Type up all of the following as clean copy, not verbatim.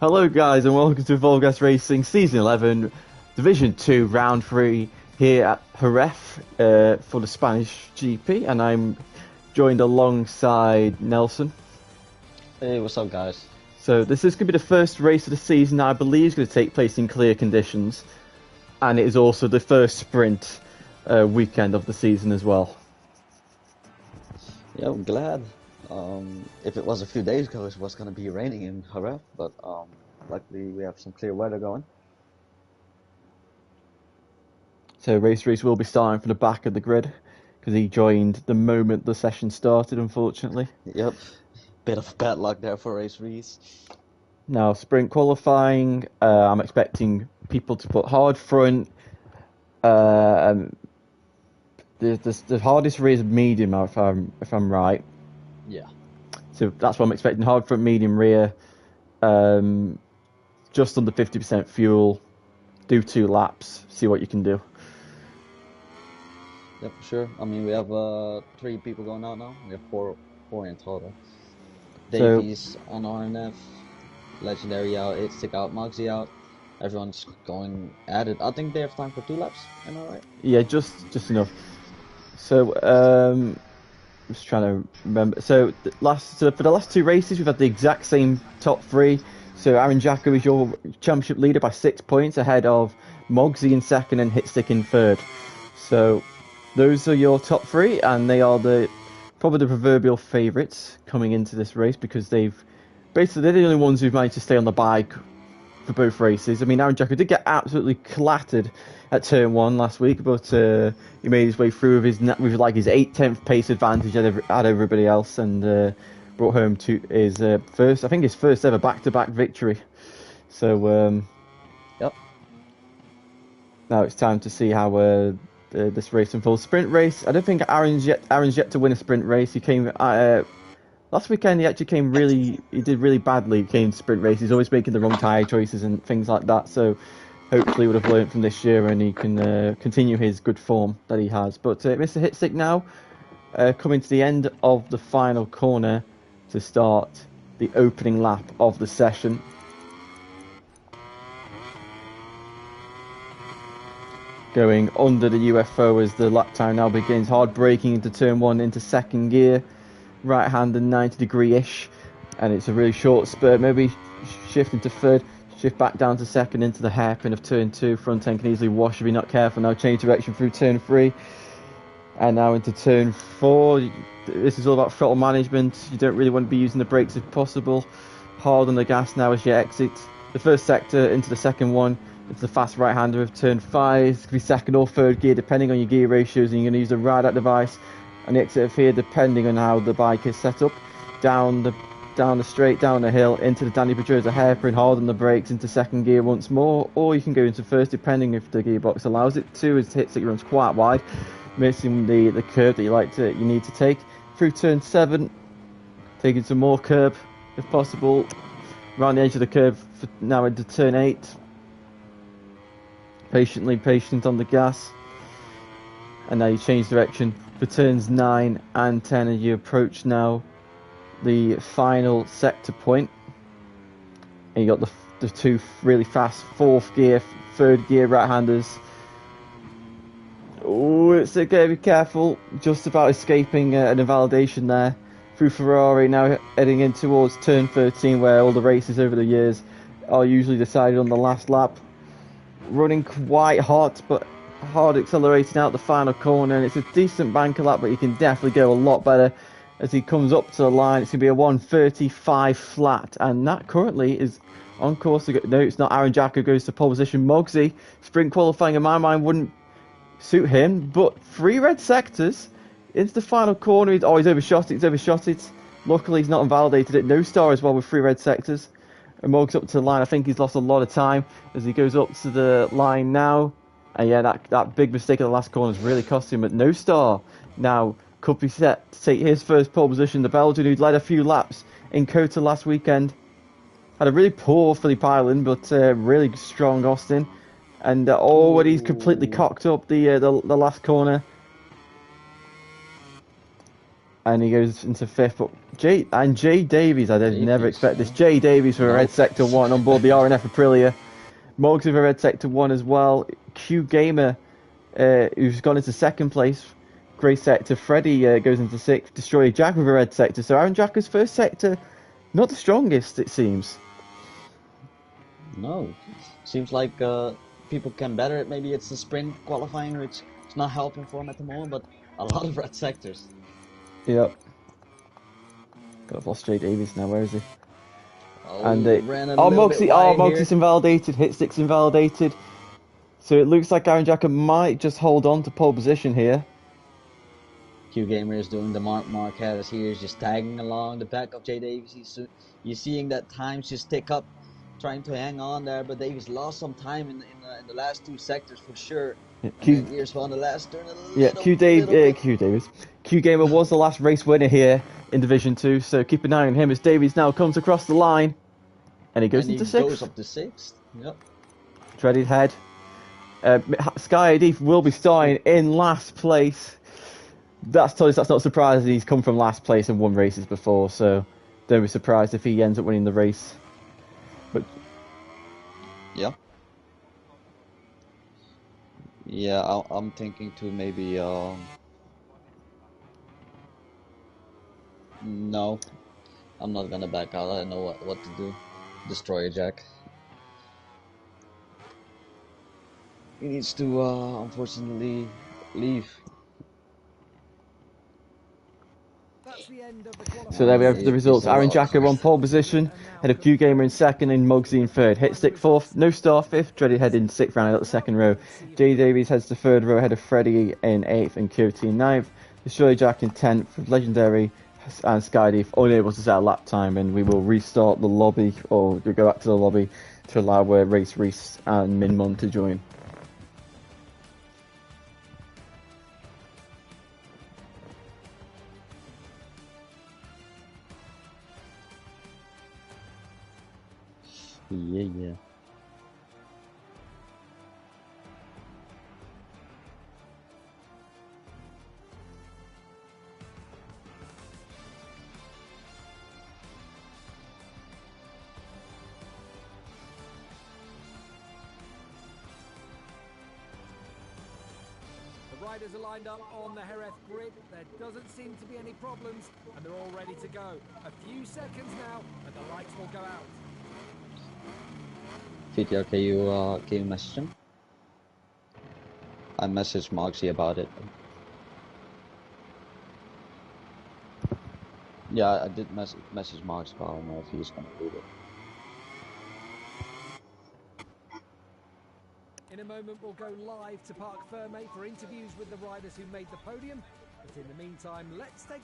Hello guys and welcome to VollGazzRacing Season 11 Division 2 Round 3 here at Jerez for the Spanish GP, and I'm joined alongside Nelson. Hey, what's up guys? So this is going to be the first race of the season. I believe it's going to take place in clear conditions, and it is also the first sprint weekend of the season as well. Yeah, I'm glad. If it was a few days ago, it was going to be raining in Jerez, but luckily we have some clear weather going. So race will be starting from the back of the grid because he joined the moment the session started, unfortunately. Yep, bit of bad luck there for race Reese. Now, sprint qualifying, I'm expecting people to put hard front. The hardest rear is medium, if I'm right. Yeah. So that's what I'm expecting: hard front, medium rear, just under 50% fuel. Do 2 laps, see what you can do. Yep, sure. I mean, we have 3 people going out now. We have four in total. Davies on RNF, Legendary out, Itstick out, Moxie out. Everyone's going at it. I think they have time for 2 laps. Am I right? Yeah, just enough. So just trying to remember. So for the last 2 races, we've had the exact same top 3. So Aaron Jacko is your championship leader by 6 points, ahead of Mogsy in second and Hitstick in third. So those are your top 3, and they are probably the proverbial favourites coming into this race, because they're the only ones who've managed to stay on the bike for both races. I mean, Aaron Jacko did get absolutely clattered at turn 1 last week, but he made his way through with his 8/10 pace advantage at everybody else, and brought home to his first ever back-to-back victory. So Yep. Now it's time to see how this race unfolds. Sprint race. I don't think Aaron's yet to win a sprint race. He came last weekend. He actually came he did really badly. He came to sprint race. He's always making the wrong tyre choices and things like that. So hopefully he would have learned from this year, and he can continue his good form that he has. But Mr. Hitstick now coming to the end of the final corner to start the opening lap of the session. Going under the UFO as the lap time now begins. Hard braking into turn 1 into second gear. Right hand and 90-degree-ish. And it's a really short spurt. Maybe shift into third. Shift back down to second into the hairpin of turn 2. Front end can easily wash if you're not careful. Now change direction through turn 3. And now into turn 4. This is all about throttle management. You don't really want to be using the brakes if possible. Hard on the gas now as you exit the first sector into the second one. It's the fast right-hander of turn 5. It could be second or third gear depending on your gear ratios, and you're going to use the ride-out device on the exit of here depending on how the bike is set up. Down the straight, down the hill, into the Danny Pedrosa hairpin, hard on the brakes, into second gear once more, or you can go into first depending if the gearbox allows it to, as Hitstick runs quite wide, missing the curve that you need to take. Through turn 7, taking some more curb if possible, around the edge of the curve, now into turn 8. Patient on the gas, and now you change direction for turns 9 and 10 as you approach now the final sector point. And you got the 2 really fast 4th gear, 3rd gear right-handers. Oh, it's gotta be careful, just about escaping an invalidation there through Ferrari. Now heading in towards turn 13, where all the races over the years are usually decided on the last lap. Running quite hot, but hard accelerating out the final corner, and it's a decent banker lap, but he can definitely go a lot better as he comes up to the line. It's going to be a 1:35 flat, and that currently is on course to go. No, it's not. Aaron Jacko goes to pole position. Mogsy, sprint qualifying in my mind wouldn't suit him, but 3 red sectors into the final corner. He's overshot it. Luckily he's not invalidated it. No star as well with 3 red sectors. And Mog's up to the line. I think he's lost a lot of time as he goes up to the line now. And yeah, that big mistake in the last corner has really cost him. But no star now could be set to take his first pole position. The Belgian, who'd led a few laps in Kota last weekend, had a really poor Phillip Island, but really strong Austin. And he's completely cocked up the last corner. and he goes into 5th. But Jay Davies, I did never expect this. Jay Davies for a red sector 1 on board the RNF Aprilia. Moggs with a red sector 1 as well. Q Gamer, who's gone into 2nd place. Grey sector. Freddie goes into 6th. Destroyer Jack with a red sector. So Aaron Jacker's first sector, not the strongest, it seems. No, seems like people can better it. Maybe it's the sprint qualifying which is not helping for him at the moment, but a lot of red sectors. Yep. I've lost Jay Davies now. Where is he? Oh, And he ran a little bit wide Mogsy's here. invalidated. Hit stick's invalidated. So it looks like Aaron Jacker might just hold on to pole position here. Q Gamer is doing the Mark Marquez here, is just tagging along the back of Jay Davies. You're seeing that times just tick up, trying to hang on there, but Davies lost some time in the last 2 sectors for sure. Yeah, And then here's on the last turn a little bit. Q Davies. Q Gamer was the last race winner here in Division 2, so keep an eye on him as Davies now comes across the line. And he goes into 6th. Goes up to 6th. Yep. Dreaded head. Sky Adif will be starting in last place. That's not surprising. He's come from last place and won races before, so don't be surprised if he ends up winning the race. But yeah, yeah, I'm thinking to maybe no, I'm not gonna back out. I know what to do. Destroy Jack. He needs to unfortunately leave. So there we have the results. Aaron Jacker on pole position, head of Q Gamer in 2nd and Mugsy in 3rd. Hit stick 4th, no star 5th, Dreaded head in 6th round out the 2nd row. Jay Davies heads to 3rd row ahead of Freddie in 8th and Coyote in 9th. Destroyer Jack in 10th, Legendary and Skydeep unable to set a lap time, and we will restart the lobby, or we'll go back to the lobby to allow Race Reese and Minmon to join. Yeah. Riders are lined up on the Jerez grid. There doesn't seem to be any problems, and they're all ready to go. A few seconds now, and the lights will go out. VTR, can you message him? I messaged Moxie about it. Yeah, I did message Moxie, but I don't know if he's gonna do it. In a moment, we'll go live to Parc Ferme for interviews with the riders who made the podium. But in the meantime, let's take...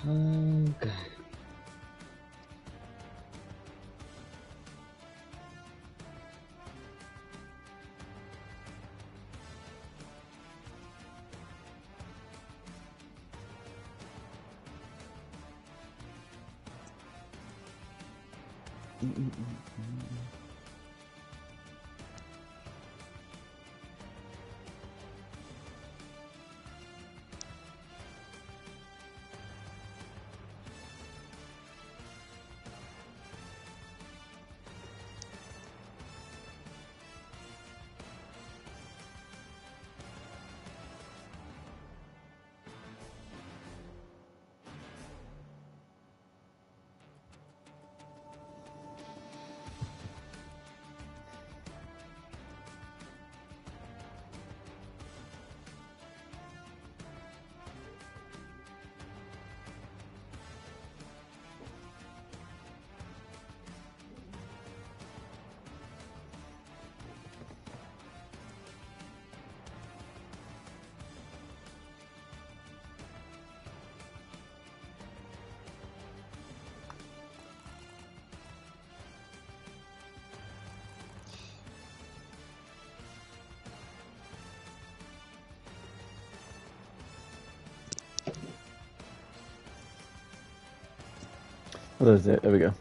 Okay. Well, that's it. There we go.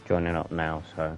Joining up now, so.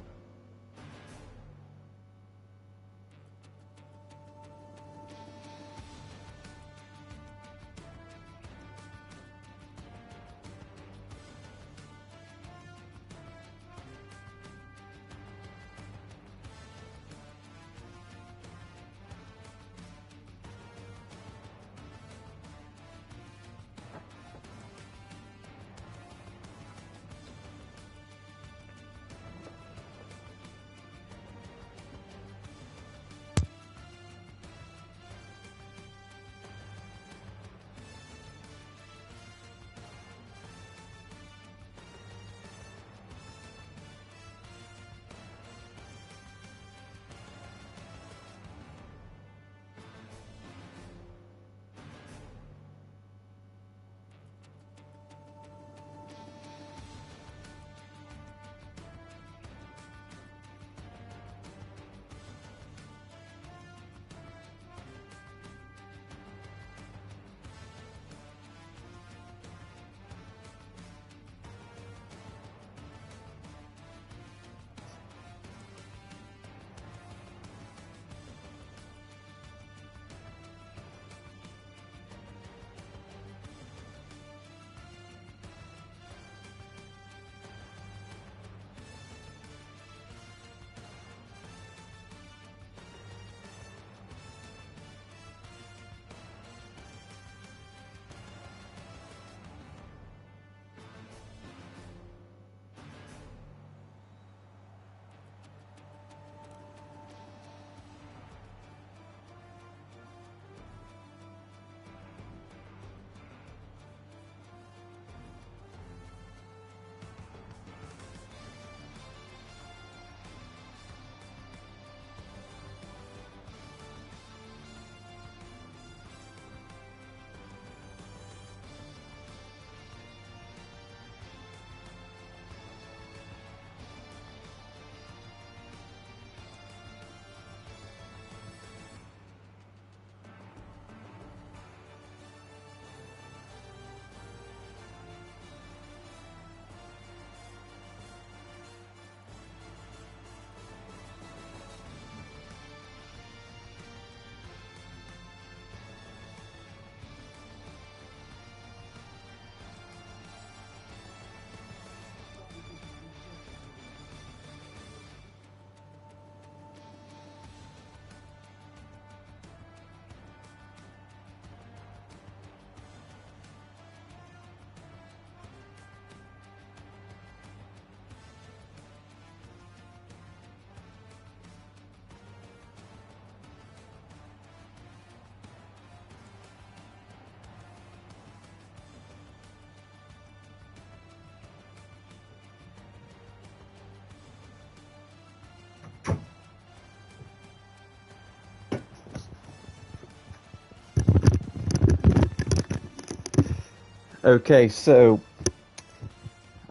Okay, so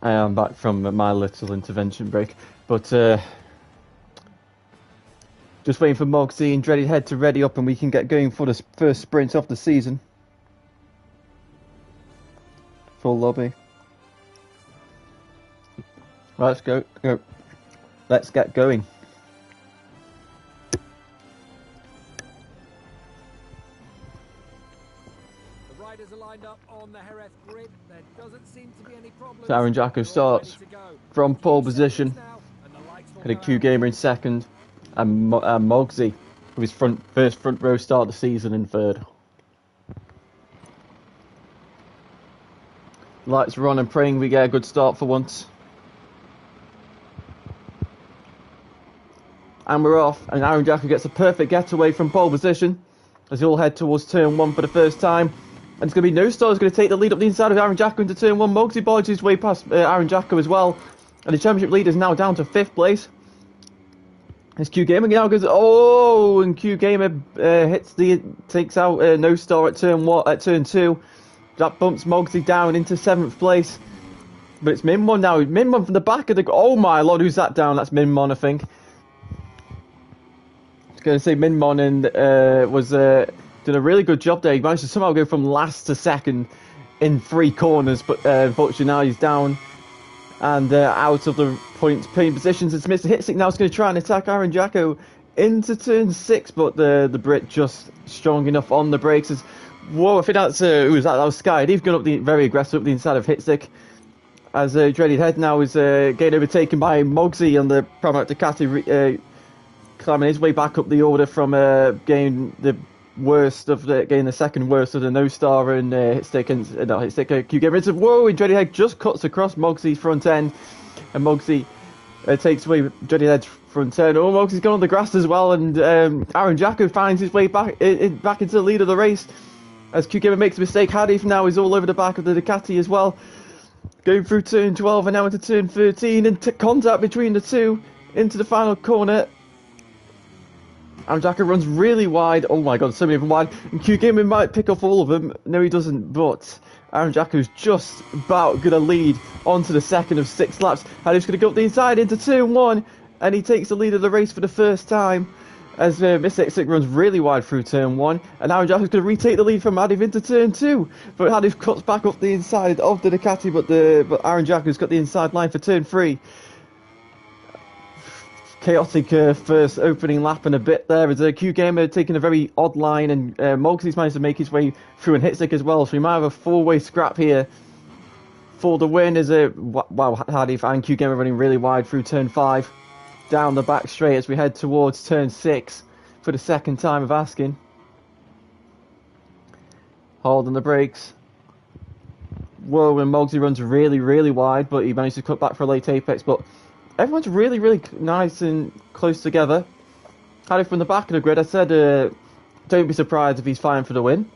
I am back from my little intervention break, but just waiting for Mogsy and Dreaded Head to ready up and we can get going for the first sprint of the season. Full lobby. Let's go. Let's get going. The riders are lined up on the Jerez grid. There doesn't seem to be any problems. Aaron Jacko starts from pole position. Had a Q Gamer in second, and Mogsy with his first front row start of the season in third. Lights are on and praying we get a good start for once. And we're off, and Aaron Jacko gets a perfect getaway from pole position as he'll head towards turn 1 for the first time. And it's going to be No Star who's going to take the lead up the inside of Aaron Jacko into turn 1. Mogsy barges his way past Aaron Jacko as well. And the championship lead is now down to 5th place. As Q Gamer now goes, oh, and Q Gamer takes out No Star at turn 2. That bumps Mogsy down into 7th place. But it's Minmon now. Minmon from the back of the... Oh my lord, who's that down? That's Minmon, I think. I was going to say Minmon and was doing a really good job there. He managed to somehow go from last to second in 3 corners, but unfortunately now he's down and out of the points paying positions. It's Mr. Hitstick now is going to try and attack Aaron Jacko into turn 6, but the Brit just strong enough on the brakes. Whoa, I think that's who was that? That was Sky. He's gone up very aggressive up the inside of Hitstick. As Dreaded Head now is getting overtaken by Mogsy on the Pramac Ducati, climbing his way back up the order from getting the second worst of the No Star and Hitstick and Hitstick Q Gamer. Whoa, and Dreaded Head just cuts across Mogsy's front end, and Mogsy takes away Dreaded Head's front end. Oh, Mogsy's gone on the grass as well, and Aaron Jacko finds his way back into the lead of the race as Q Gamer makes a mistake. Hadif now is all over the back of the Ducati as well, going through turn 12 and now into turn 13, and contact between the two into the final corner. Aaron Jacko runs really wide. Oh my god, so many of them wide. And Q Gamer might pick off all of them. No, he doesn't, but Aaron Jacko's just about going to lead onto the second of 6 laps. Hadif's going to go up the inside into turn 1, and he takes the lead of the race for the first time as Mr. Hitstick runs really wide through turn 1, and Aaron Jacko's going to retake the lead from Hadif into turn 2. But Hadif cuts back up the inside of the Ducati, but Aaron Jacko's got the inside line for turn 3. Chaotic first opening lap and a bit there as Q Gamer taking a very odd line, and Mogsy's managed to make his way through and Hitstick as well, so we might have a 4-way scrap here for the win as wow, Hadif and Q Gamer running really wide through turn 5 down the back straight as we head towards turn 6 for the second time of asking. Holding the brakes. Whoa, and Mogsy runs really wide, but he managed to cut back for a late apex, but everyone's really nice and close together. Hadif from the back of the grid, I said don't be surprised if he's fighting for the win,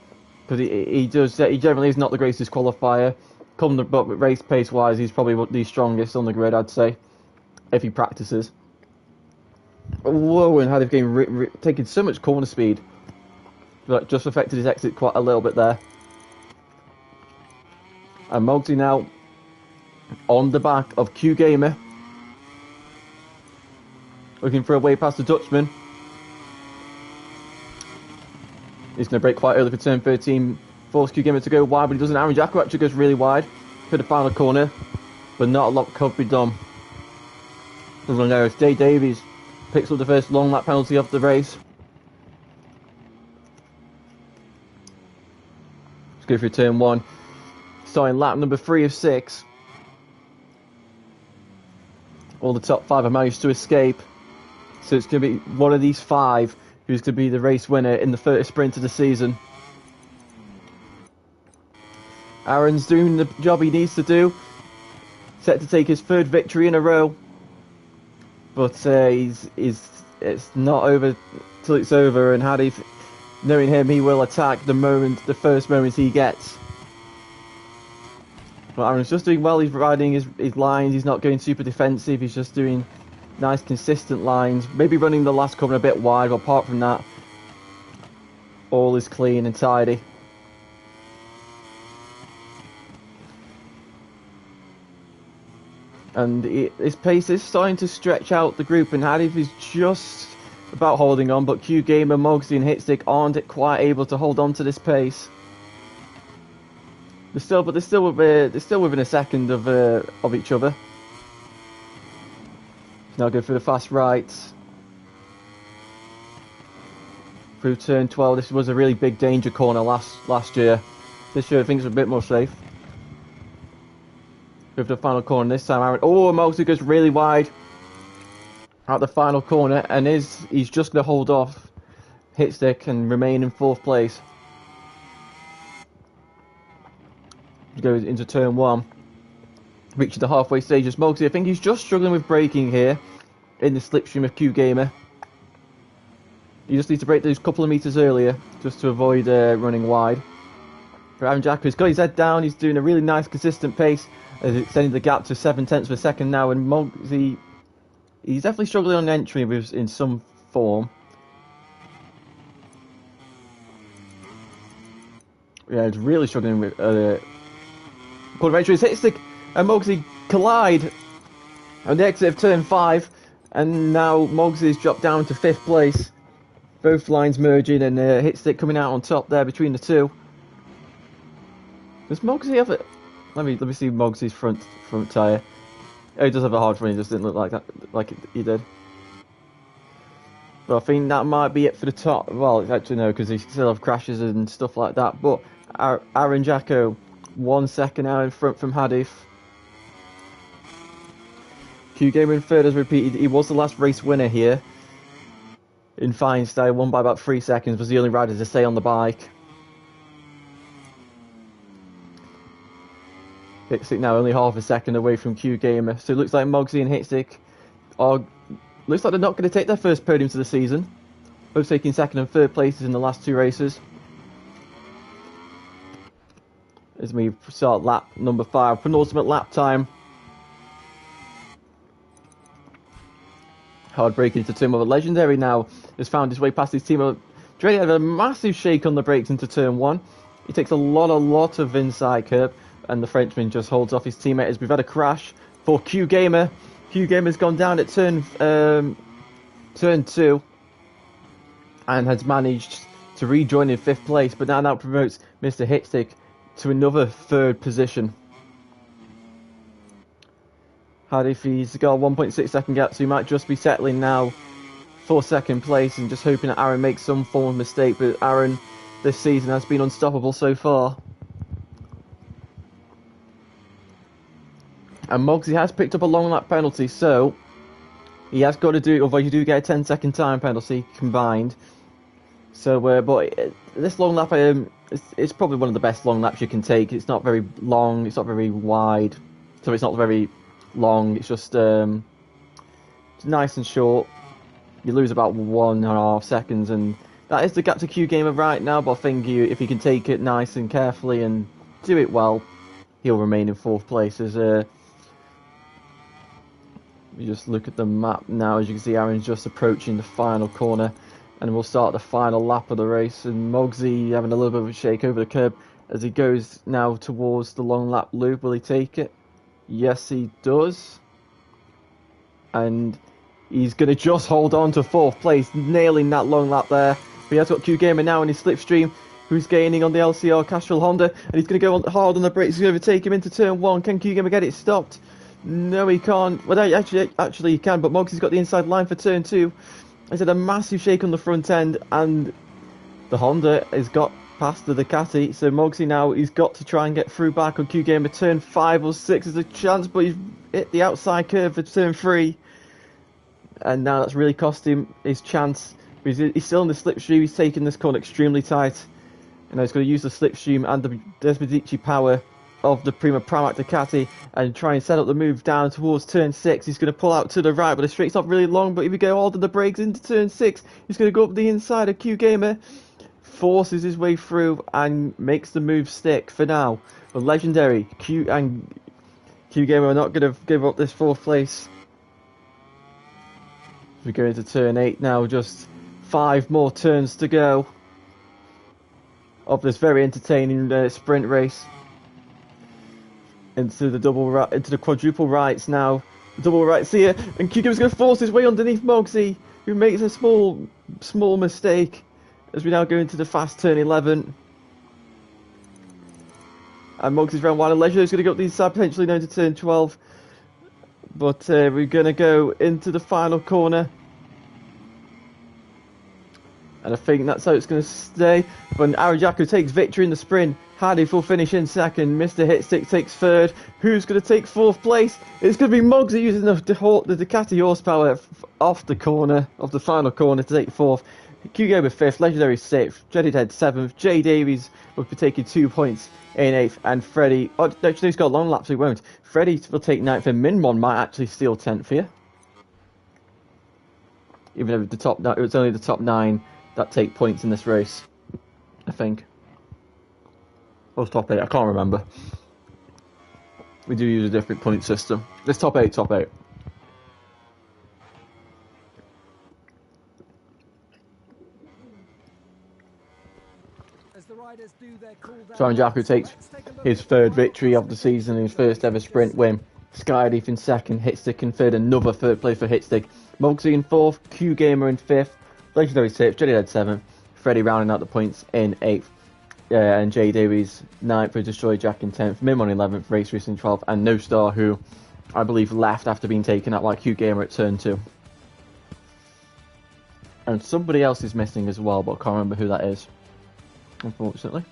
because he generally is not the greatest qualifier. But race pace wise, he's probably the strongest on the grid, I'd say, if he practices. Whoa, and Hadif taking so much corner speed, but just affected his exit quite a little bit there. And Mogsy now on the back of Q Gamer, looking for a way past the Dutchman. He's going to brake quite early for turn 13. Force Q Gamer to go wide, but he doesn't. Aaron Jacko actually goes really wide for the final corner, but not a lot could be done. There is Jay Davies picks up the first long lap penalty of the race. Let's go through turn 1. Starting lap number 3 of 6. All the top 5 have managed to escape. So it's going to be one of these 5 who's going to be the race winner in the first sprint of the season. Aaron's doing the job he needs to do. Set to take his 3rd victory in a row. But it's not over till it's over, and Hadif, knowing him, he will attack the first moment he gets. But Aaron's just doing well. He's riding his lines. He's not going super defensive. He's just doing nice consistent lines, maybe running the last corner a bit wide, but apart from that, all is clean and tidy. And his pace is starting to stretch out the group, and Hadif is just about holding on, but Q Gamer, Mogsy and Hitstick aren't quite able to hold on to this pace. They're still within a second of each other. Now go for the fast right. Through turn 12, this was a really big danger corner last year. This year things are a bit more safe. Go for the final corner this time. Aaron, Mogsy goes really wide out the final corner, and he's just going to hold off Hitstick and remain in 4th place. goes into turn 1. Reaching the halfway stage as Mogsy. I think he's just struggling with braking here in the slipstream of Q Gamer. He just needs to brake those couple of meters earlier just to avoid running wide. For Aaron Jacko's got his head down. He's doing a really nice consistent pace, extending the gap to 0.7 of a second now. And Mogsy, he's definitely struggling on entry in some form. Yeah, he's really struggling with quarter entry. Hit stick and Mogsy collide on the exit of turn 5, and now Mogsy's dropped down to 5th place. Both lines merging, and hit stick coming out on top there between the two. Does Mogsy have it? Let me see Mogsy's front tyre. Oh, he does have a hard front. He just didn't look like that, he did. But I think that might be it for the top. Well, actually no, because he still have crashes and stuff like that. But Aaron Jacko, 1 second out in front from Hadif. Q Gamer in third as repeated. He was the last race winner here. In fine style, won by about 3 seconds. Was the only rider to stay on the bike. Hitstick now only half a second away from Q Gamer. So it looks like Mogsy and Hitstick looks like they're not going to take their first podiums of the season. Both taking second and third places in the last 2 races. As we start lap number 5, penultimate lap time. Hard break into turn 1. Legendary now has found his way past his team. Dre had a massive shake on the brakes into turn 1. He takes a lot of inside curb, and the Frenchman just holds off his teammate as we've had a crash for Q Gamer. Q Gamer's gone down at turn 2 and has managed to rejoin in 5th place, but now promotes Mr. Hitstick to another 3rd position. Hadif, he's got a 1.6 second gap, so he might just be settling now for 2nd place and just hoping that Aaron makes some form of mistake, but Aaron this season has been unstoppable so far. And Mogsy has picked up a long lap penalty, so he has got to do it, otherwise you do get a 10-second time penalty combined. So, but this long lap, it's probably one of the best long laps you can take. It's not very long, it's not very wide, so it's not very long, it's just it's nice and short. You lose about 1.5 seconds, and that is the gap to Q Gamer right now, but I think if you can take it nice and carefully and do it well, he'll remain in 4th place. As you just look at the map now, as you can see Aaron's just approaching the final corner, and we'll start the final lap of the race, and Mogsy having a little bit of a shake over the curb as he goes now towards the long lap loop. Will he take it? Yes, he does. And he's going to just hold on to 4th place, nailing that long lap there. But he has got Q Gamer now in his slipstream, who's gaining on the LCR Castrol Honda, and he's going to go hard on the brakes. He's going to overtake him into turn 1. Can Q Gamer get it stopped? No, he can't. Well, actually he can, but Mogsy's got the inside line for turn 2. He's had a massive shake on the front end, and the Honda has got past the Ducati, so Mogsy now, he's got to try and get through back on Q Gamer. Turn 5 or 6 is a chance, but he's hit the outside curve for turn 3, and now that's really cost him his chance. He's still in the slipstream. He's taking this corner extremely tight, and now he's going to use the slipstream and the Desmodici power of the Prima Pramac Ducati and try and set up the move down towards turn 6. He's going to pull out to the right, but the straight's not really long, but if you go hard on the brakes into turn 6, he's going to go up the inside of Q Gamer, forces his way through and makes the move stick for now. But Legendary, Q Gamer are not going to give up this 4th place. We go into turn 8 now, just 5 more turns to go of this very entertaining sprint race. Into the quadruple rights now. The double rights here, and Q Gamer's going to force his way underneath Mogsy, who makes a small mistake as we now go into the fast turn 11. And Mogsy's round 1, and Leisure's going to go up the inside, potentially down to turn 12. But we're going to go into the final corner. And I think that's how it's going to stay. When Arajako takes victory in the sprint, Hadif will finish in 2nd. Mr. Hitstick takes 3rd. Who's going to take 4th place? It's going to be Mogsy using the Ducati horsepower off the corner, off the final corner, to take 4th. Q Gamer 5th, Legendary 6th, Jedidhead 7th, Jay Davies will be taking 2 points in 8th, and Freddie, oh, no, he's got long laps, he won't. Freddie will take 9th, and Minmon might actually steal 10th here. Even though it was only the top 9 that take points in this race, I think. Or top 8, I can't remember. We do use a different point system. This top 8, top 8. Simon Jacko takes his 3rd victory of the season, his first ever sprint win. Skydeep in 2nd, Hitstick in 3rd, another 3rd place for Hitstick. Mugsy in 4th, Q Gamer in 5th, Legendary 6th, Jedidhead 7th, Freddie rounding out the points in 8th, and Jay Davies 9th for Destroy Jack in 10th, Mim on 11th, Race Racing 12th, and No Star, who I believe left after being taken out by Q Gamer at turn 2. And somebody else is missing as well, but I can't remember who that is, unfortunately.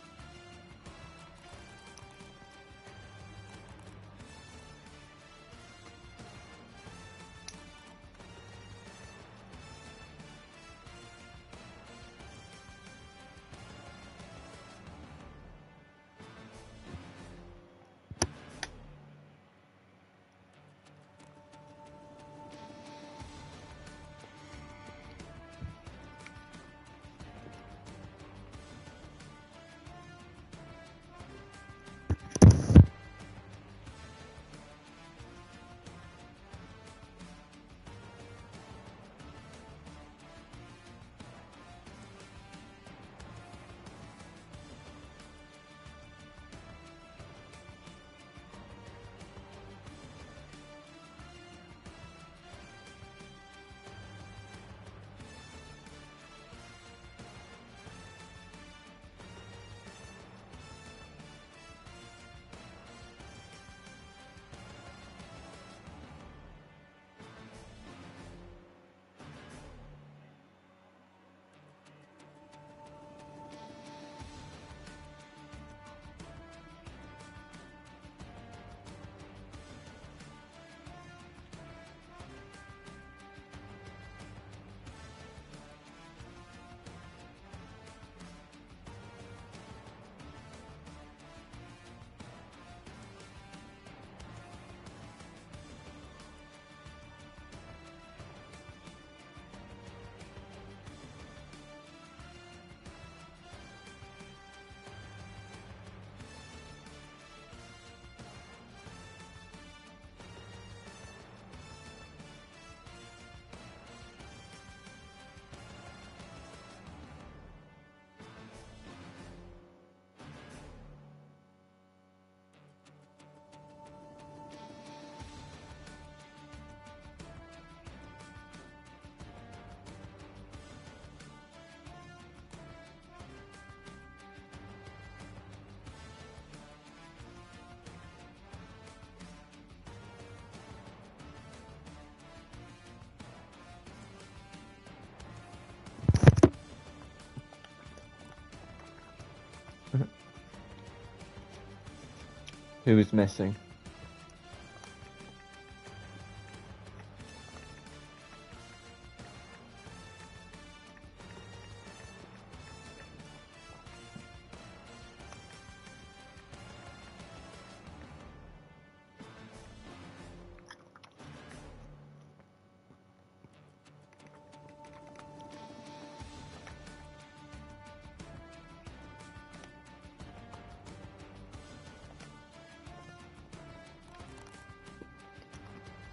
Who is missing?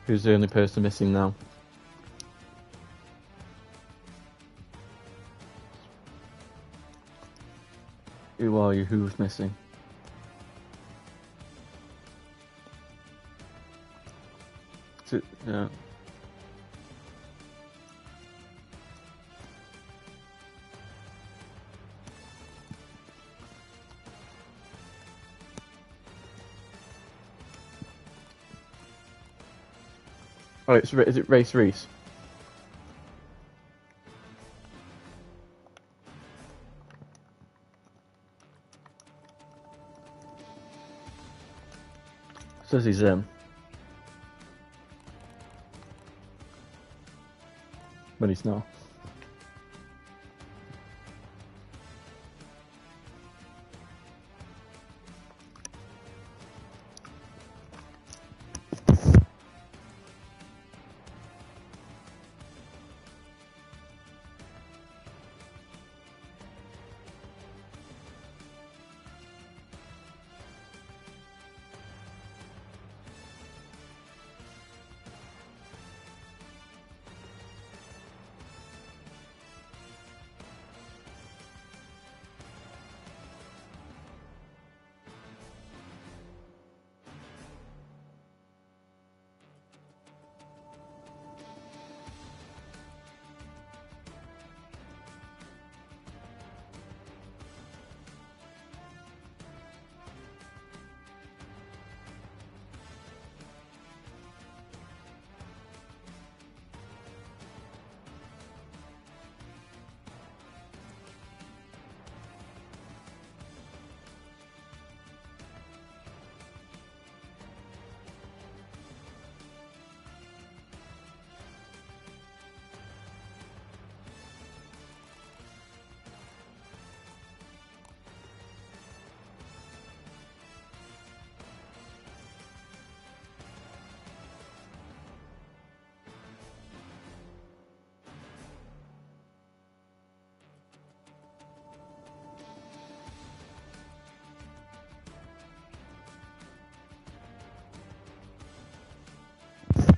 Who's the only person missing now? Who are you? Who's missing? Yeah. Oh, is it Race Reese? Says he's but he's not.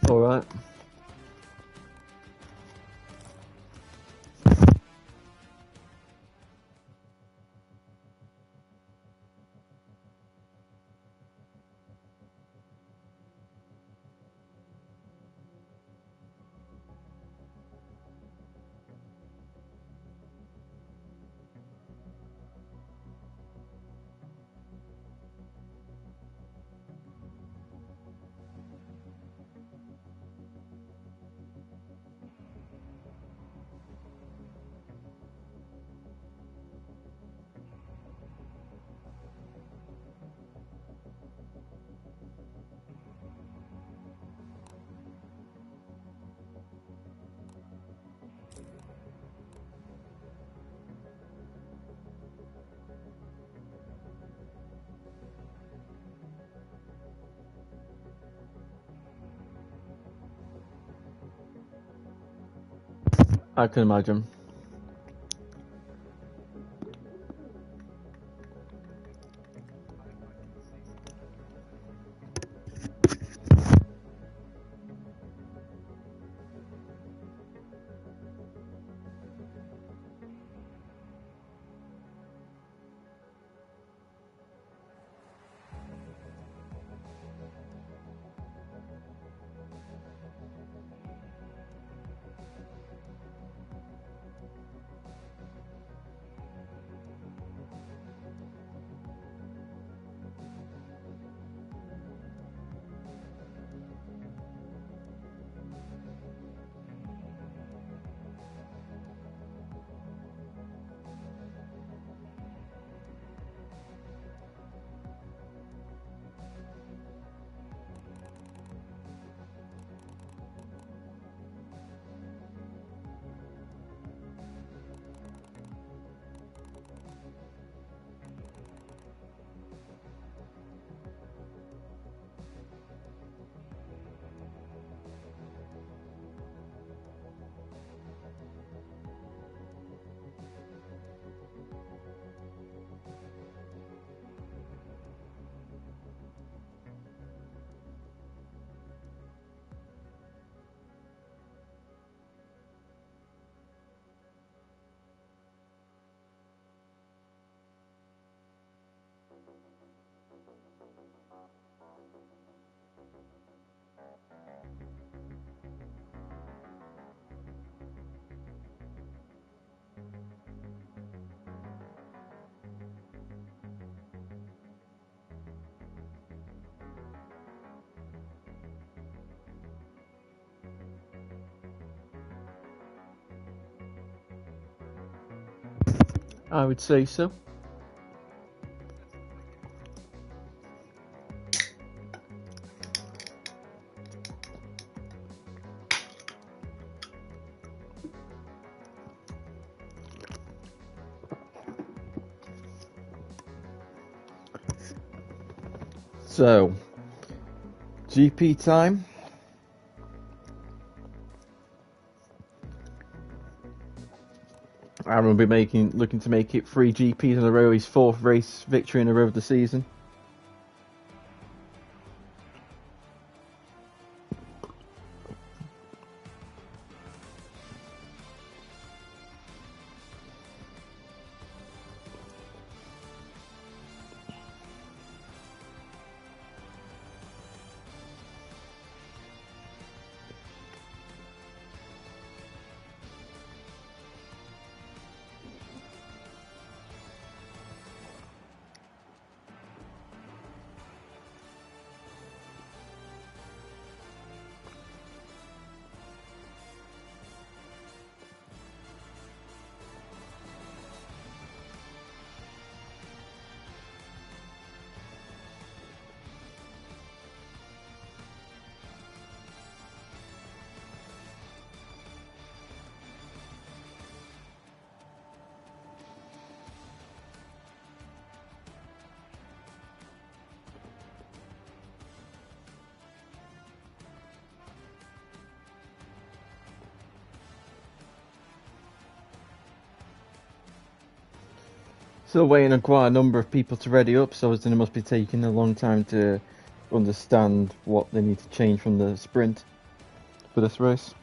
All right. I can imagine. I would say so. So, GP time. Aaron will be looking to make it 3 GPs in a row, his 4th race victory in a row of the season. Still waiting on quite a number of people to ready up, so it must be taking a long time to understand what they need to change from the sprint. for this race.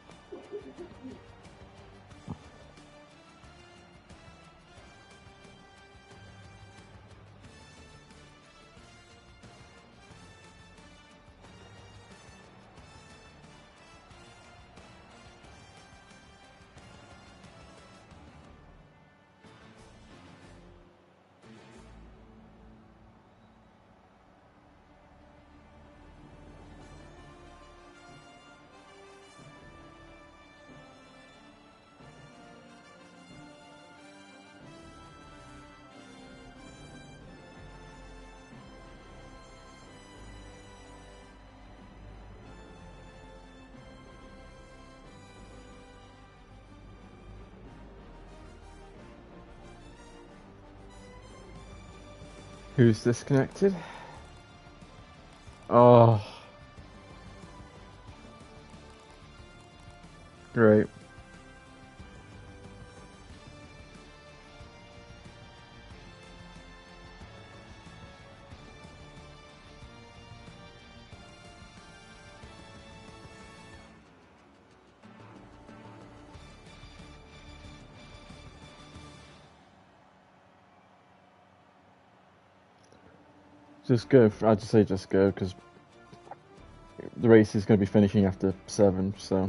Who's disconnected? Oh. Great. Just go. I'd just say just go because the race is going to be finishing after 7. So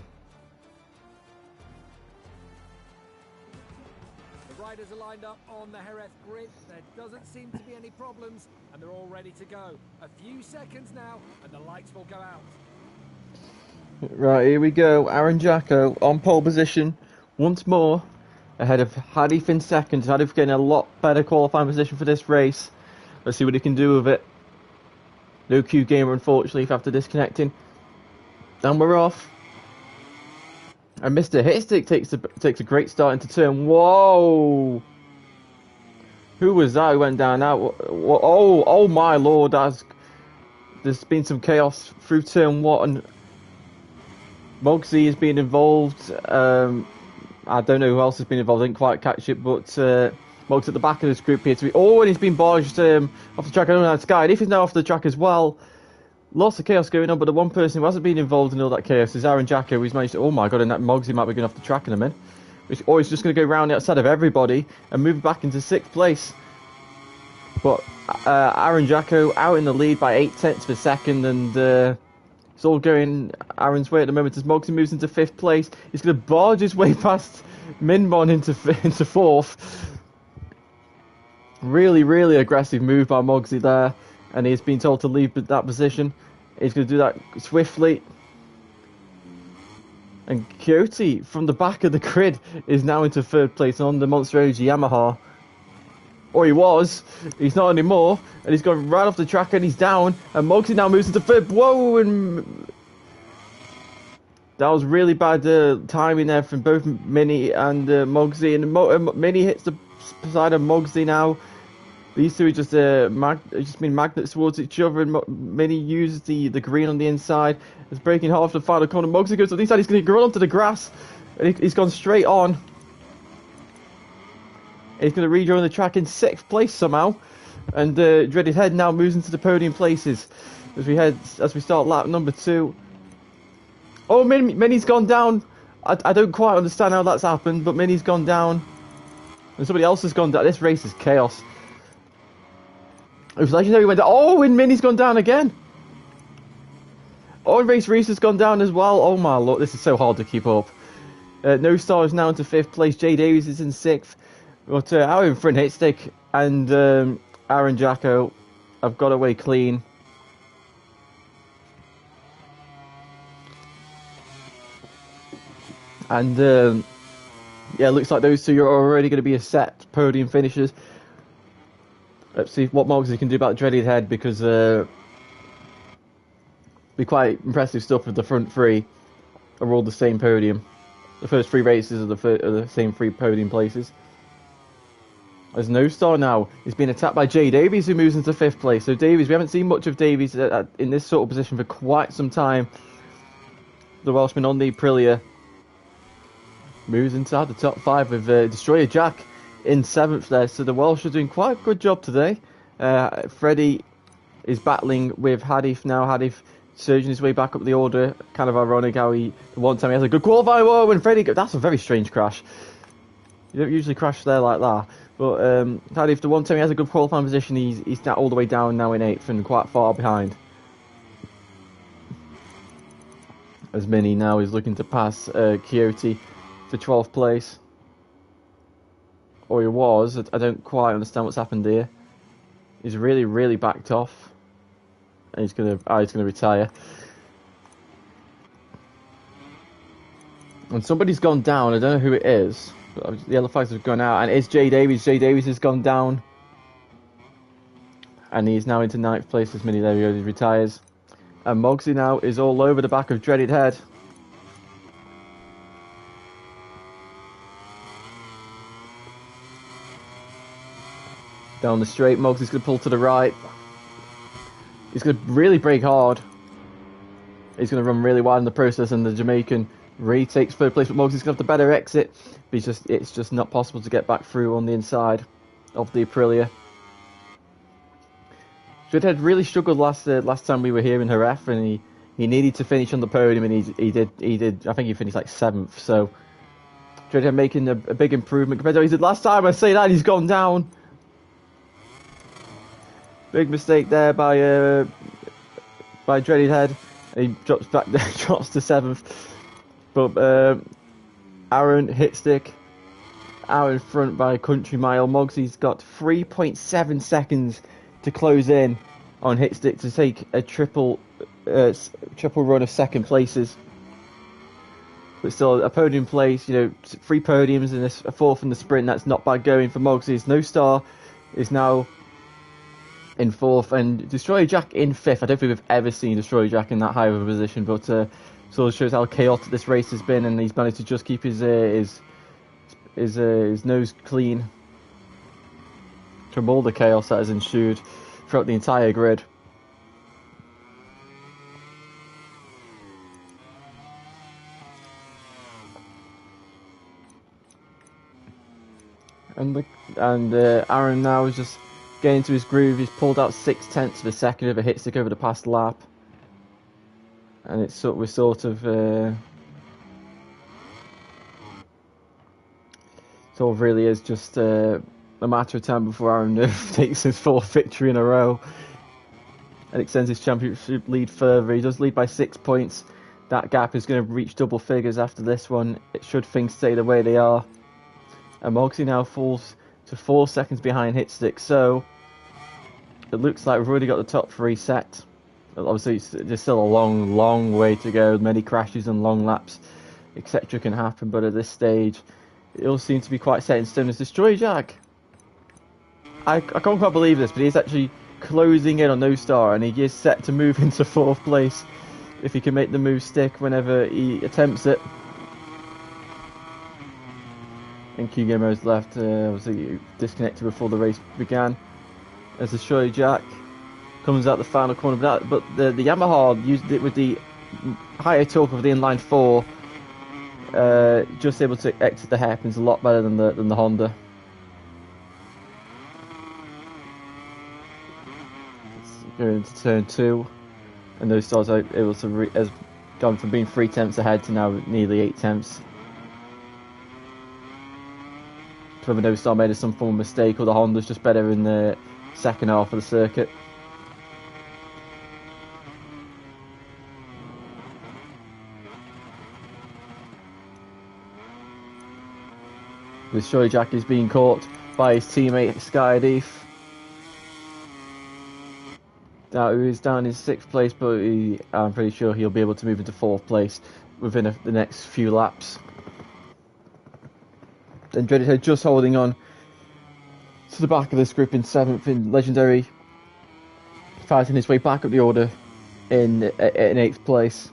The riders are lined up on the Jerez grid. There doesn't seem to be any problems, and they're all ready to go. A few seconds now, and the lights will go out. right, here we go. Aaron Jacko on pole position once more, ahead of Hadif in second. Hadif getting a lot better qualifying position for this race. Let's see what he can do with it. No Q gamer, unfortunately, after disconnecting. And we're off. And Mr. Hitstick takes a great start into turn. Whoa! Who was that who went down now? Oh my lord! There's been some chaos through turn 1. Mogsy has been involved. I don't know who else has been involved. I didn't quite catch it, but Mog's at the back of this group here to be. Oh, and he's been barged off the track. I don't know, Sky. And if he's now off the track as well, lots of chaos going on. But the one person who hasn't been involved in all that chaos is Aaron Jacko, who's managed to. Oh my god! And that Mogsy might be going off the track in a minute. Or he's just going to go round the outside of everybody and move back into 6th place. But Aaron Jacko out in the lead by 8/10 of a second, and it's all going Aaron's way at the moment as Mogsy moves into 5th place. He's going to barge his way past Minmon into 4th. Really, really aggressive move by Mogsy there, and he's been told to leave that position. He's going to do that swiftly. And Kyoto, from the back of the grid, is now into 3rd place on the Monster Energy Yamaha. Or he was. He's not anymore. And he's gone right off the track and he's down. And Mogsy now moves into 3rd. Whoa! And that was really bad timing there from both Mini and Mogsy. And Mini hits the side of Mogsy now. These two are just been magnets towards each other, and Mini uses the green on the inside. It's breaking half the final corner. Mogsy goes to the inside. He's going to run onto the grass, and he's gone straight on. He's going to rejoin the track in 6th place somehow, and Dreaded Head now moves into the podium places as we start lap number 2. Oh, Mini's gone down. I don't quite understand how that's happened, but Mini's gone down. And somebody else has gone down. This race is chaos. It was legendary went down. Oh, and Mini's gone down again. Oh, and Race Reese has gone down as well. Oh my lord, this is so hard to keep up. No Star is now into 5th place. Jay Davies is in 6th. But Aaron Front Hitstick and Aaron Jacko have got away clean. And yeah, looks like those two are already going to be a set podium finishers. Let's see what Mogsy can do about Dreaded Head, because be quite impressive stuff with the front 3 are all the same podium. The first 3 races are the same 3 podium places. There's No Star now. He's been attacked by Jay Davies, who moves into 5th place. So Davies, we haven't seen much of Davies in this sort of position for quite some time. The Welshman on the Aprilia moves inside the top 5 with Destroyer Jack in 7th there. So the Welsh are doing quite a good job today. Freddie is battling with Hadif now. Hadif surging his way back up the order. Kind of ironic how one time he has a good qualifying, whoa, and Freddie, that's a very strange crash. You don't usually crash there like that. But if the one time he has a good qualifying position, he's now all the way down now in 8th and quite far behind. As Mini now is looking to pass Coyote for 12th place. Or he was. I don't quite understand what's happened here. He's really, really backed off. And he's gonna retire. And somebody's gone down. I don't know who it is. But the yellow flags have gone out, and it's Jay Davies. Jay Davies has gone down, and he's now into 9th place as Mini. There he goes. He retires, and Mogsy now is all over the back of Dreaded Head. Down the straight, Mogsy's going to pull to the right. He's going to really brake hard. He's going to run really wide in the process, and the Jamaican retakes 3rd place, but Mogsy's going to have the better exit. But it's just not possible to get back through on the inside of the Aprilia. Dreadhead really struggled last time we were here in Jerez, and he needed to finish on the podium, and he did. I think he finished like 7th. So Dreadhead making a big improvement compared to what he did last time. I say that he's gone down. Big mistake there by Dreaded Head. He drops back, drops to 7th. But Aaron Hitstick out in front by a country mile. Mogsy's got 3.7 seconds to close in on Hitstick to take a triple run of 2nd places. But still a podium place, 3 podiums and a 4th in the sprint. That's not bad going for Mogsy. No Star is now in 4th, and Destroyer Jack in 5th. I don't think we've ever seen Destroyer Jack in that high of a position, but so it shows how chaotic this race has been, and he's managed to just keep his nose clean from all the chaos that has ensued throughout the entire grid. And Aaron now is just getting into his groove. He's pulled out 0.6 of a second of a Hitstick over the past lap. And it sort of really is just a matter of time before Aaron takes his 4th victory in a row and extends his championship lead further. He does lead by 6 points. That gap is going to reach double figures after this one. It should things stay the way they are. And Mogsy now falls to 4 seconds behind Hitstick. So it looks like we've already got the top 3 set. Obviously, there's still a long way to go. Many crashes and long laps, etc. can happen, but at this stage, it all seems to be quite set in stone. As Destroyer Jack, I can't quite believe this, but he's actually closing in on No Star, and he is set to move into 4th place if he can make the move stick whenever he attempts it. And Q-Gamer's left, obviously disconnected before the race began. As Destroyer Jack comes out the final corner, but the Yamaha used it with the higher torque of the inline 4, just able to exit the hairpins a lot better than the Honda. It's going into turn 2, and those stars are able to has gone from being 3 tenths ahead to now nearly 8 tenths. Whether No Star made some form of mistake or the Honda's just better in the second half of the circuit. Destroyer Jack is being caught by his teammate Sky Deef, who is down in 6th place, but I'm pretty sure he'll be able to move into 4th place within the next few laps. And Dreaded Head just holding on to the back of this group in 7th in Legendary, fighting his way back up the order in 8th place.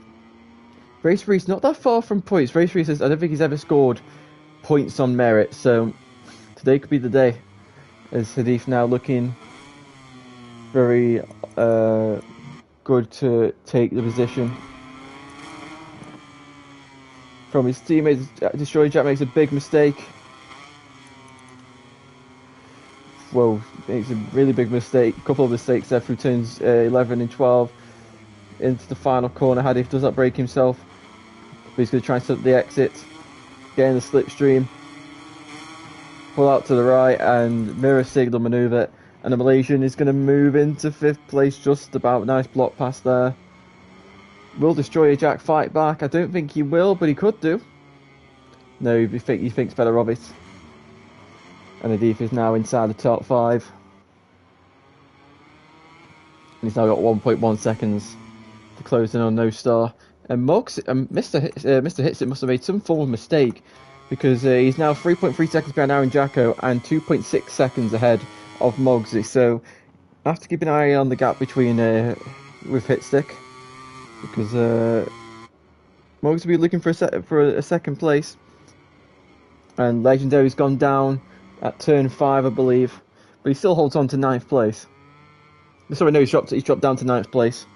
Race Reese not that far from points. Race Reese, I don't think he's ever scored points on merit, so today could be the day. As Hadif now looking very good to take the position from his teammates. Destroyer Jack makes a big mistake. Whoa, makes a really big mistake. A couple of mistakes there through turns 11 and 12. into the final corner. Hadif does not break himself, but he's going to try and set up the exit, get in the slipstream, pull out to the right and mirror signal manoeuvre, and the Malaysian is going to move into 5th place just about. Nice block pass there. Will Destroyer Jack fight back? I don't think he will, but he could do. No, he thinks better of it. And Hadif is now inside the top 5. And he's now got 1.1 seconds to close in on No Star. And Mr. Hitsit must have made some form of mistake, because he's now 3.3 seconds behind Aaron Jacko and 2.6 seconds ahead of Mogsy. So I have to keep an eye on the gap between with Hitstick, because Mogsy will be looking for a second place. And Legendary's gone down at turn 5, I believe, but he still holds on to 9th place. Sorry, no, he's dropped down to 9th place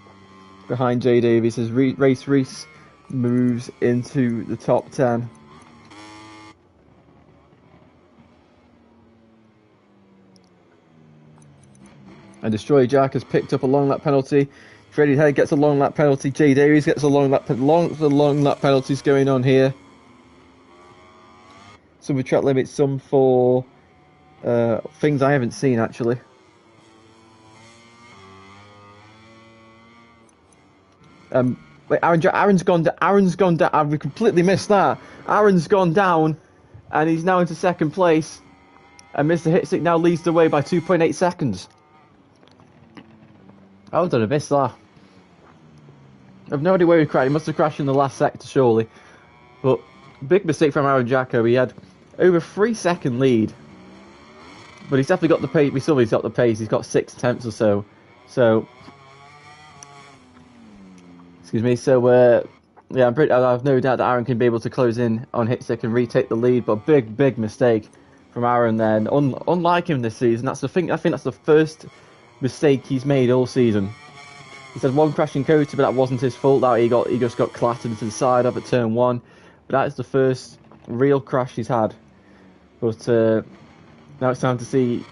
behind Jay Davies as Reese moves into the top 10. And Destroyer Jack has picked up a long lap penalty. Freddie Head gets a long lap penalty. Jay Davies gets a long lap penalties going on here. Some for track limits, some for things I haven't seen actually. Wait, Aaron's gone down. We completely missed that. Aaron's gone down, and he's now into 2nd place. And Mr. Hitstick now leads the way by 2.8 seconds. I would have missed that. I've no idea where he crashed. He must have crashed in the last sector, surely. But big mistake from Aaron Jacko. He had over 3-second lead, but he's definitely got the pace. We saw he's got the pace. He's got 6 tenths or so. So. Excuse me. So, yeah, I have no doubt that Aaron can be able to close in on Hitstick and retake the lead. But big mistake from Aaron then. Unlike him this season, that's the thing. I think that's the first mistake he's made all season. He's had one crashing coaster, but that wasn't his fault. That he just got clattered to the side of at turn 1. But that is the first real crash he's had. But now it's time to see.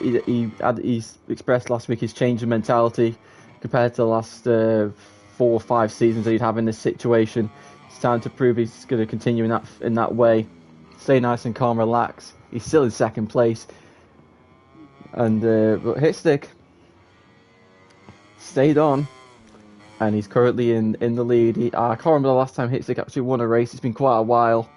He's expressed last week his change in mentality compared to the last 4 or 5 seasons that he'd have in this situation. It's time to prove he's going to continue in that way. Stay nice and calm, relax. He's still in 2nd place, and but Hitstick stayed on, and he's currently in the lead. I can't remember the last time Hitstick actually won a race. It's been quite a while.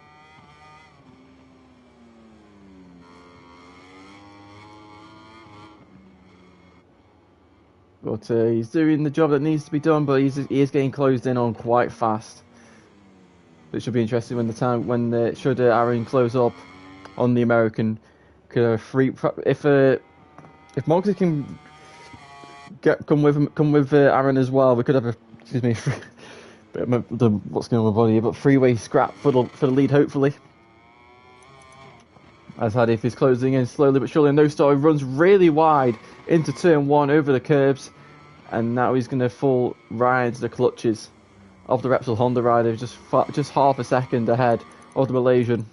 But he's doing the job that needs to be done, but he is getting closed in on quite fast. It should be interesting when should Aaron close up on the American. If Mogsy can come with Aaron as well, we could have what's going on with my body here, but freeway scrap for the lead hopefully. As Hadif is closing in slowly but surely. No Star runs really wide into turn 1 over the curbs, and now he's going to fall right into the clutches of the Repsol Honda rider, just half a second ahead of the Malaysian.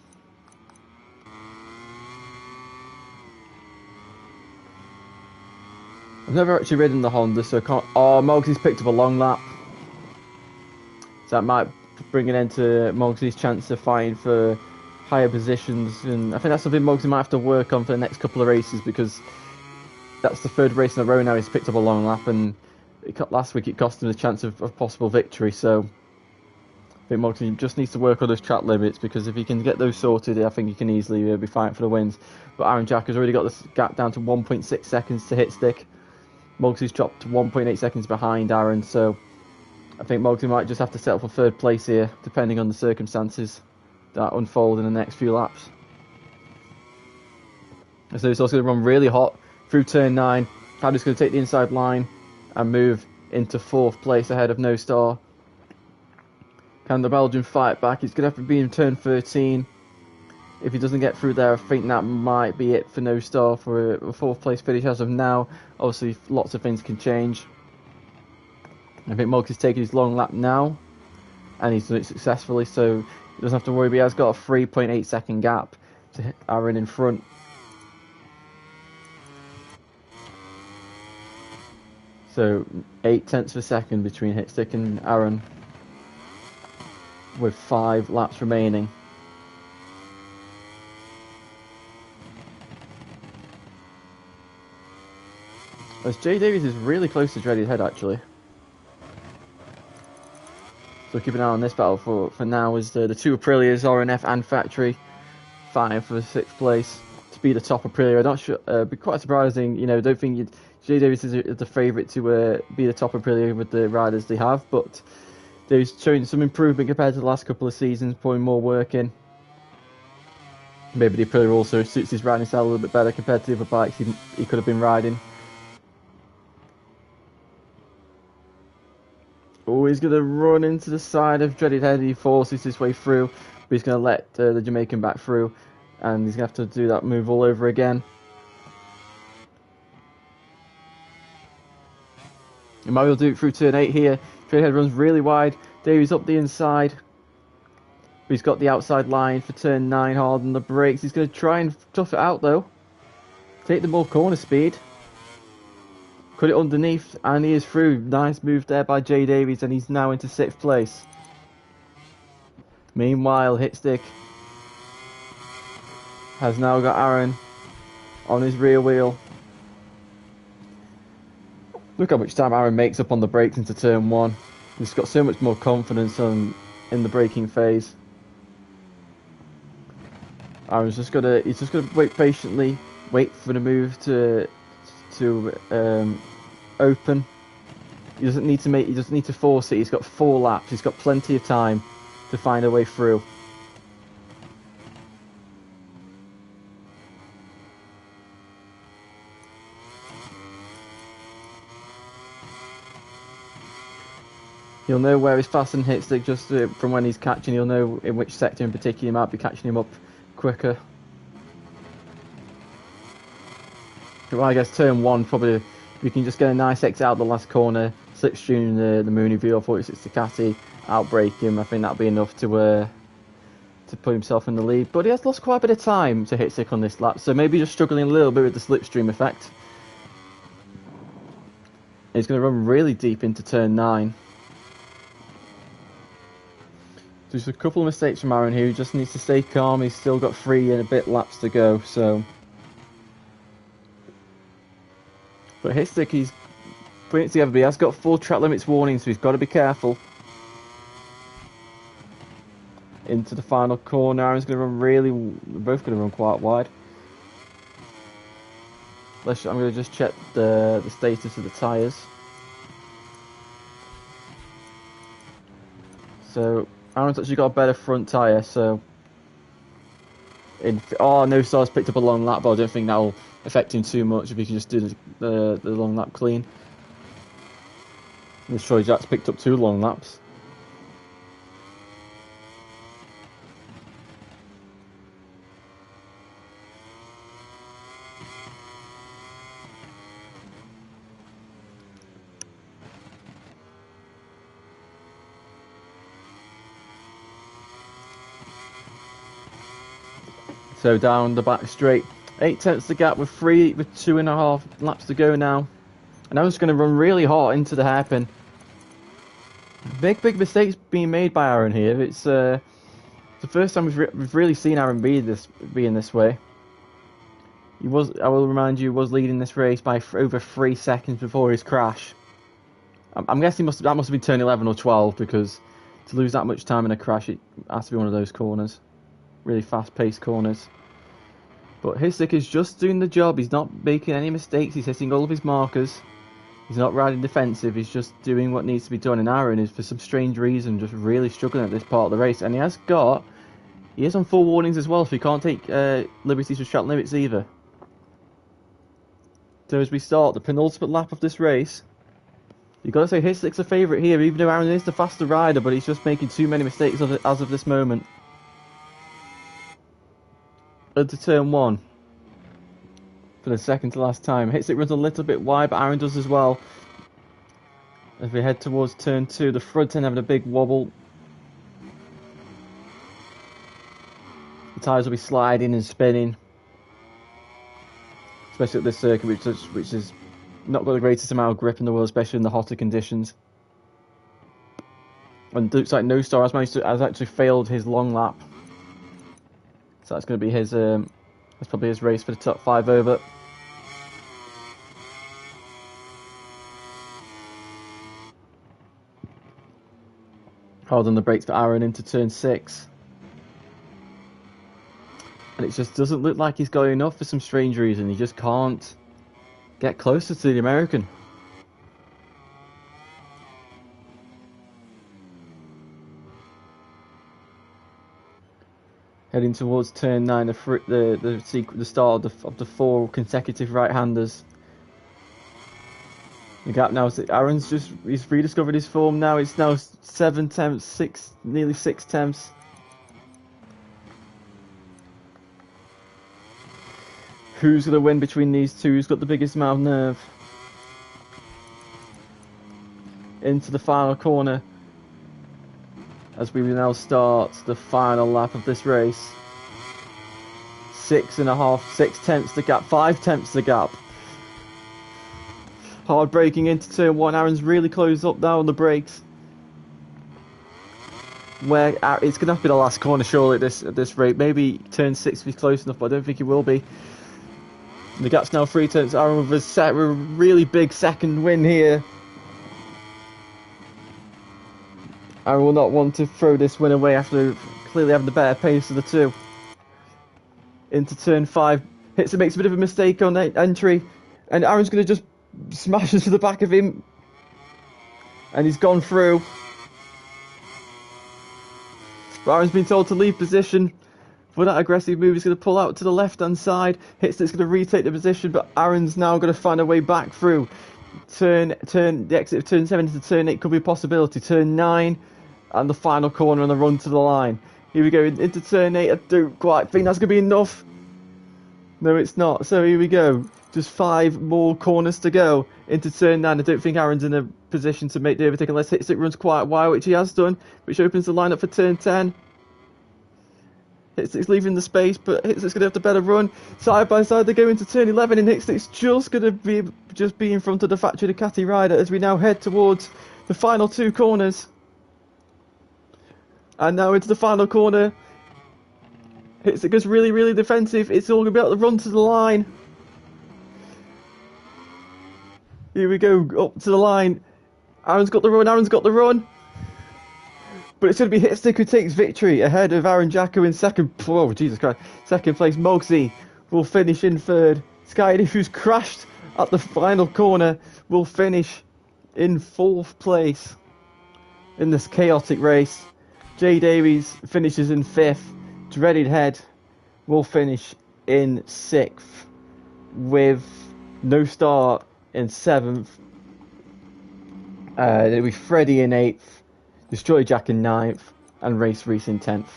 I've never actually ridden the Honda, so I can't. Oh, Mogsy's picked up a long lap, so that might bring an end to Mogsy's chance of fighting for higher positions, and I think that's something Mogsy might have to work on for the next couple of races, because that's the 3rd race in a row now he's picked up a long lap, and last week it cost him the chance of possible victory. So I think Mogsy just needs to work on those track limits, because if he can get those sorted, I think he can easily be fighting for the wins. But Aaron Jack has already got this gap down to 1.6 seconds to Hitstick. Mogsy's dropped to 1.8 seconds behind Aaron, so I think Mogsy might just have to settle for 3rd place here, depending on the circumstances that unfold in the next few laps. So it's also going to run really hot through turn 9. Paddy's going to take the inside line and move into 4th place ahead of No Star. Can the Belgian fight back? He's going to have to be in turn 13. If he doesn't get through there, I think that might be it for No Star for a 4th place finish as of now. Obviously, lots of things can change. I think Mogsy's taking his long lap now, and he's done it successfully, so he doesn't have to worry, but he has got a 3.8 second gap to Aaron in front. So 0.8 of a second between Hitstick and Aaron, with 5 laps remaining. As Jay Davies is really close to Dreaded Head, actually. So keep an eye on this battle for now, as the two Aprilias, RNF and Factory, fighting for 6th place to be the top Aprilia. I'm not sure, be quite surprising, you know, don't think Jay Davies is the favourite to be the top Aprilia with the riders they have, but they've shown some improvement compared to the last couple of seasons, putting more work in. Maybe the Aprilia also suits his riding style a little bit better compared to the other bikes he could have been riding. Oh, he's going to run into the side of Dreaded Head. He forces his way through, but he's going to let the Jamaican back through, and he's going to have to do that move all over again. And Mario will do it through turn 8 here. Dreaded Head runs really wide. Davies up the inside. But he's got the outside line for turn 9 hard on the brakes. He's going to try and tough it out though. Take the more corner speed. Cut it underneath, and he is through. Nice move there by Jay Davies, and he's now into 6th place. Meanwhile, Hitstick has now got Aaron on his rear wheel. Look how much time Aaron makes up on the brakes into turn 1. He's got so much more confidence in the braking phase. Aaron's just gonna wait patiently, wait for the move to open. He doesn't need to force it. He's got 4 laps. He's got plenty of time to find a way through. He'll know where his fast and Hitstick just from when he's catching. He'll know in which sector in particular he might be catching him up quicker. Well, I guess turn 1 probably, we can just get a nice exit out the last corner, slipstream the Mooney V46 Ducati, outbrake him. I think that'll be enough to put himself in the lead. But he has lost quite a bit of time to Hitstick on this lap, so maybe just struggling a little bit with the slipstream effect. He's going to run really deep into turn 9. Just a couple of mistakes from Aaron here. He just needs to stay calm. He's still got 3 and a bit laps to go, so. But Hitstick, he's putting it together, but he has got full track limits warning, so he's got to be careful. Into the final corner. Aaron's going to run really. We're both going to run quite wide. I'm going to just check the status of the tyres. So Aaron's actually got a better front tyre, so. No Star's picked up a long lap, but I don't think that'll affect him too much if he can just do the long lap clean. This Troy Jack's picked up 2 long laps. So down the back straight, 0.8 the gap with 2.5 laps to go now. And I'm just going to run really hard into the hairpin. Big mistakes being made by Aaron here. It's the first time we've really seen Aaron being this way. I will remind you, was leading this race by over 3 seconds before his crash. I'm guessing that must have been turn 11 or 12, because to lose that much time in a crash, it has to be one of those corners. Really fast-paced corners. But Hitstick is just doing the job. He's not making any mistakes. He's hitting all of his markers. He's not riding defensive. He's just doing what needs to be done. And Aaron is, for some strange reason, just really struggling at this part of the race. And he is on full warnings as well, so he can't take liberties with track limits either. So as we start the penultimate lap of this race, you've got to say Hitstick's a favourite here, even though Aaron is the faster rider, but he's just making too many mistakes as of this moment. Into turn 1 for the second to last time. Hitstick runs a little bit wide, but Aaron does as well. As we head towards turn 2, the front end having a big wobble. The tyres will be sliding and spinning, especially at this circuit, which is not got the greatest amount of grip in the world, especially in the hotter conditions. And it looks like No Star has actually failed his long lap. So that's going to be his, that's probably his race for the top 5 over. Hard on the brakes for Aaron into turn 6. And it just doesn't look like he's got enough for some strange reason. He just can't get closer to the American. Heading towards turn 9, the start of the 4 consecutive right-handers. The gap now is Aaron's he's rediscovered his form now. It's now 7 tenths, nearly 6 tenths. Who's going to win between these two? Who's got the biggest amount of nerve? Into the final corner. As we will now start the final lap of this race. 6 tenths the gap, 5 tenths the gap. Hard braking into turn 1. Aaron's really closed up now on the brakes. Where it's going to have to be the last corner surely at this rate. Maybe turn 6 will be close enough, but I don't think it will be. The gap's now 3 tenths. Aaron with a really big second win here. Aaron will not want to throw this win away after clearly having the better pace of the two. Into turn 5. Makes a bit of a mistake on entry. And Aaron's going to just smash into the back of him. And he's gone through. But Aaron's been told to leave position. For that aggressive move, he's going to pull out to the left-hand side. Hitstick's going to retake the position, but Aaron's now going to find a way back through. The exit of turn 7 to turn 8 could be a possibility. Turn 9. And the final corner on the run to the line. Here we go into turn 8. I don't quite think that's going to be enough. No, it's not. So here we go. Just 5 more corners to go into turn 9. I don't think Aaron's in a position to make the overtake unless Hitstick runs quite wide, which he has done, which opens the lineup for turn 10. Hitstick's leaving the space, but Hitstick's going to have to better run. Side by side, they go into turn 11, and Hitstick's just going to be in front of the factory Ducati rider as we now head towards the final 2 corners. And now into the final corner. Hitstick goes really, really defensive. It's all going to be able to run to the line. Here we go, up to the line. Aaron's got the run. But it's going to be Hitstick who takes victory ahead of Aaron Jacko in second. Oh, Jesus Christ. Second place, Mogsy will finish in third. Sky, who's crashed at the final corner, will finish in 4th place in this chaotic race. Jay Davies finishes in 5th. Dreaded Head will finish in 6th. With No Star in 7th. It'll be Freddie in 8th. Destroy Jack in 9th. And Race Reese in 10th.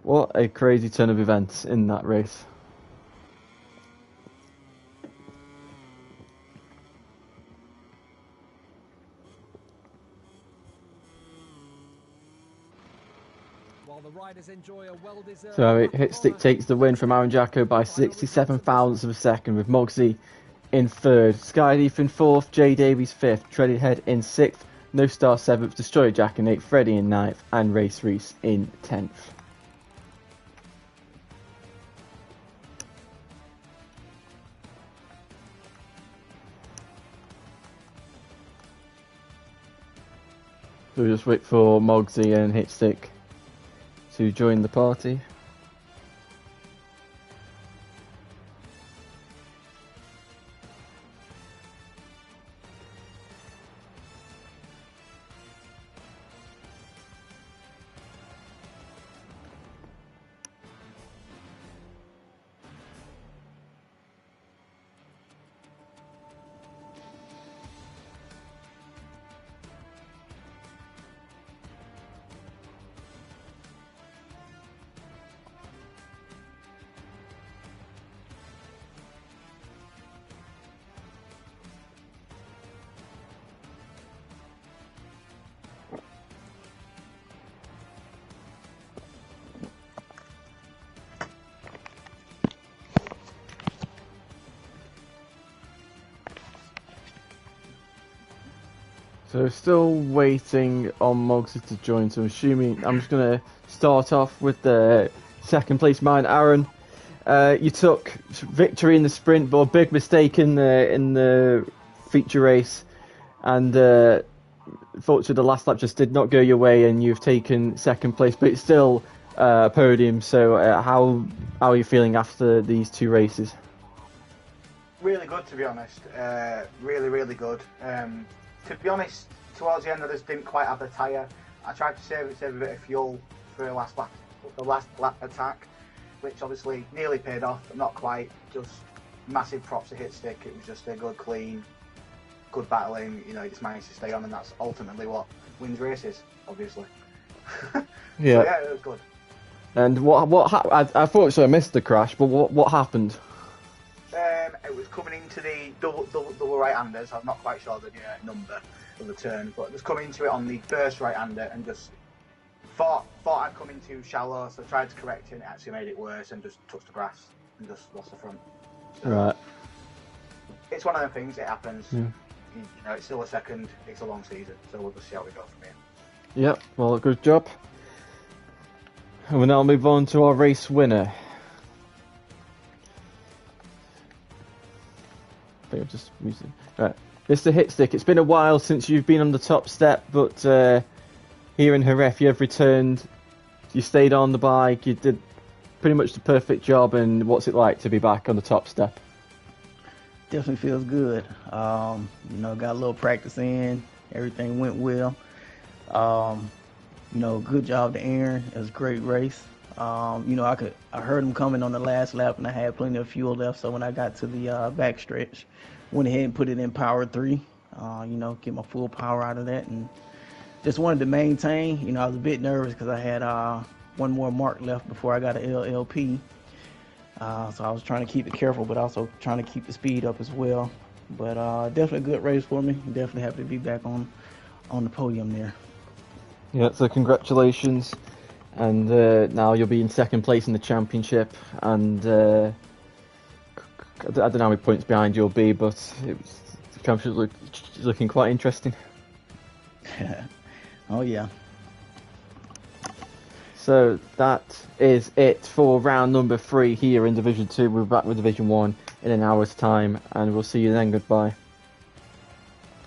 What a crazy turn of events in that race. So Hitstick takes the win from Aaron Jacko by 67 thousandths of a second, with Mogsy in 3rd, Skyleaf in 4th, Jay Davies 5th, Dreaded Head in 6th, No Star 7th, Destroyer Jack in 8th, Freddie in 9th, and Race Reese in 10th. So we'll just wait for Mogsy and Hitstick to join the party. So still waiting on Mogsy to join, so I'm just going to start off with the second place mine, Aaron. You took victory in the sprint, but a big mistake in the feature race, and fortunately the last lap just did not go your way, and you've taken second place, but it's still a podium. So how are you feeling after these two races? Really good, to be honest. Really good. To be honest, towards the end I just didn't quite have the tyre. I tried to save a bit of fuel for the last lap attack, which obviously nearly paid off, but not quite. Just massive props to Hit Stick. It was just a good, clean, good battling. You know, he just managed to stay on, and that's ultimately what wins races, obviously. Yeah. So, yeah, it was good. And I thought I missed the crash, but what happened? It was coming into the double right-handers. I'm not quite sure the number of the turn, but it was coming into it on the first right-hander and just thought I'd come in too shallow, so I tried to correct it, and it actually made it worse and just touched the grass and just lost the front. So, Right. It's one of the things, it happens. Yeah. You know, it's still a second, it's a long season, so we'll just see how we go from here. Yep, well, good job. And we'll now move on to our race winner. I think I'm just using... Right, Mr. Hitstick, it's been a while since you've been on the top step, but here in Jerez you have returned. You stayed on the bike, you did pretty much the perfect job, and what's it like to be back on the top step? Definitely feels good. You know, got a little practice in, everything went well. You know, good job to Aaron. It was a great race. You know, I heard him coming on the last lap, and I had plenty of fuel left. So when I got to the back stretch, went ahead and put it in power 3. You know, get my full power out of that, and just wanted to maintain. You know, I was a bit nervous because I had one more mark left before I got an LLP. So I was trying to keep it careful, but also trying to keep the speed up as well. But definitely a good race for me. Definitely happy to be back on the podium there. Yeah, so congratulations. And now you'll be in second place in the championship, and I don't know how many points behind you'll be, but the championship is looking quite interesting. Oh yeah. So that is it for round number 3 here in Division 2. We're back with Division 1 in an hour's time, and we'll see you then. Goodbye.